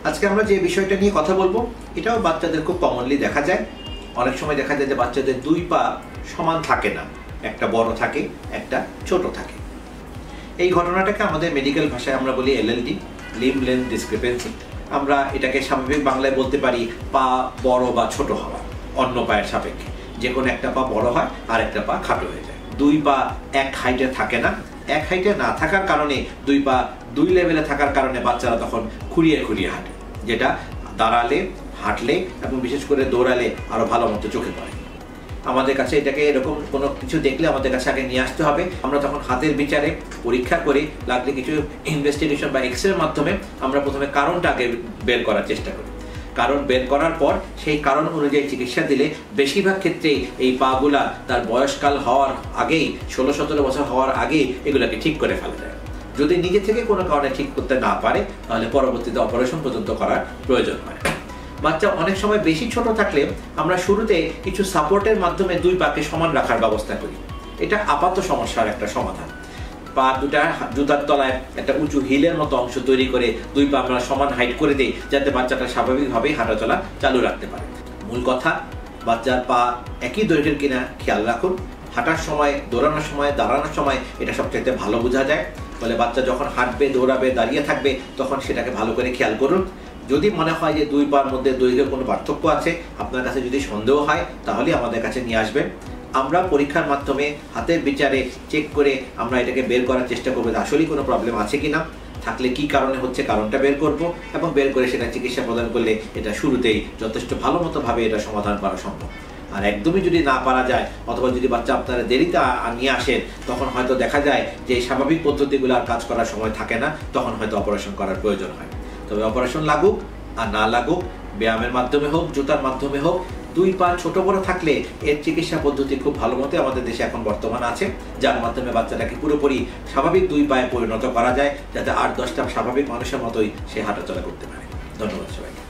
আজকে আমরা যে বিষয়টা নিয়ে কথা বলবো এটাও বাচ্চাদের খুব কমনলি দেখা যায়। অনেক সময় দেখা যায় যে বাচ্চাদের দুই পা সমান থাকে না, একটা বড় থাকে একটা ছোট থাকে। এই ঘটনাটাকে আমাদের মেডিকেল ভাষায় আমরা বলি এলএলডি, লিম্ব লেন্থ ডিসক্রিপেন্সি। আমরা এটাকে স্বাভাবিক বাংলায় বলতে পারি পা বড় বা ছোট হওয়া অন্য পায়ের সাপেক্ষে। যে কোনো একটা পা বড় হয় আর একটা পা খাটো হয়ে যায়। দুই পা এক হাইটে থাকে না, এক হাইটে না থাকার কারণে দুই পা দুই লেভেলে থাকার কারণে বাচ্চারা তখন খুঁড়িয়ে খুঁড়িয়ে হাঁটে, যেটা দাঁড়ালে, হাঁটলে এবং বিশেষ করে দৌড়ালে আরো ভালো মতো চোখে পড়ে। আমাদের কাছে এটাকে এরকম কোনো কিছু দেখলে আমাদের কাছে আগে নিয়ে আসতে হবে। আমরা তখন হাতের বিচারে পরীক্ষা করে লাগলে কিছু ইনভেস্টিগেশন বা এক্সরের মাধ্যমে আমরা প্রথমে কারণটা আগে বের করার চেষ্টা করি। কারণ বের করার পর সেই কারণ অনুযায়ী চিকিৎসা দিলে বেশিরভাগ ক্ষেত্রেই এই পাগুলা তার বয়সকাল হওয়ার আগেই 16-17 বছর হওয়ার আগেই এগুলোকে ঠিক করে ফেলা যায়। যদি নিজে থেকে কোনো কারণে ঠিক করতে না পারে তাহলে পরবর্তীতে অপারেশন পর্যন্ত করার প্রয়োজন হয়। বাচ্চা অনেক সময় বেশি ছোট থাকলে আমরা শুরুতে কিছু সাপোর্টের মাধ্যমে দুই পাকে সমান রাখার ব্যবস্থা করি। এটা আপাত সমস্যার একটা সমাধান। পা দুটা জুতার তলায় একটা উঁচু হিলের মতো অংশ তৈরি করে দুই পা আমরা সমান হাইট করে দিই, যাতে বাচ্চাটা স্বাভাবিকভাবেই হাঁটাচলা চালু রাখতে পারে। মূল কথা, বাচ্চার পা একই দৈর্ঘ্যের কিনা খেয়াল রাখুন। হাঁটার সময়, দৌড়ানোর সময়, দাঁড়ানোর সময় এটা সবচাইতে ভালো বোঝা যায়। ফলে বাচ্চা যখন হাঁটবে, দৌড়াবে, দাঁড়িয়ে থাকবে তখন সেটাকে ভালো করে খেয়াল করুন। যদি মনে হয় যে দুই পার মধ্যে দৈর্ঘ্যে কোনো পার্থক্য আছে, আপনার কাছে যদি সন্দেহ হয় তাহলে আমাদের কাছে নিয়ে আসবেন। আমরা পরীক্ষার মাধ্যমে হাতের বিচারে চেক করে আমরা এটাকে বের করার চেষ্টা করবো যে আসলেই কোনো প্রবলেম আছে কিনা, থাকলে কি কারণে হচ্ছে কারণটা বের করব এবং বের করে সেটা চিকিৎসা প্রদান করলে এটা শুরুতেই যথেষ্ট ভালো মতো ভাবে এটা সমাধান করা সম্ভব। আর একদমই যদি না পারা যায় অথবা যদি বাচ্চা আপনারা দেরিতে নিয়ে আসেন, তখন হয়তো দেখা যায় যে স্বাভাবিক পদ্ধতিগুলো আর কাজ করার সময় থাকে না, তখন হয়তো অপারেশন করার প্রয়োজন হয়। তবে অপারেশন লাগুক আর না লাগুক, ব্যায়ামের মাধ্যমে হোক, জুতার মাধ্যমে হোক, দুই পা ছোট বড় থাকলে এর চিকিৎসা পদ্ধতি খুব ভালো মতো আমাদের দেশে এখন বর্তমান আছে, যার মাধ্যমে বাচ্চাটাকে পুরোপুরি স্বাভাবিক দুই পায়ে পরিণত করা যায়, যাতে 8-10টা স্বাভাবিক মানুষের মতোই সে হাঁটাচলা করতে পারে। ধন্যবাদ সবাইকে।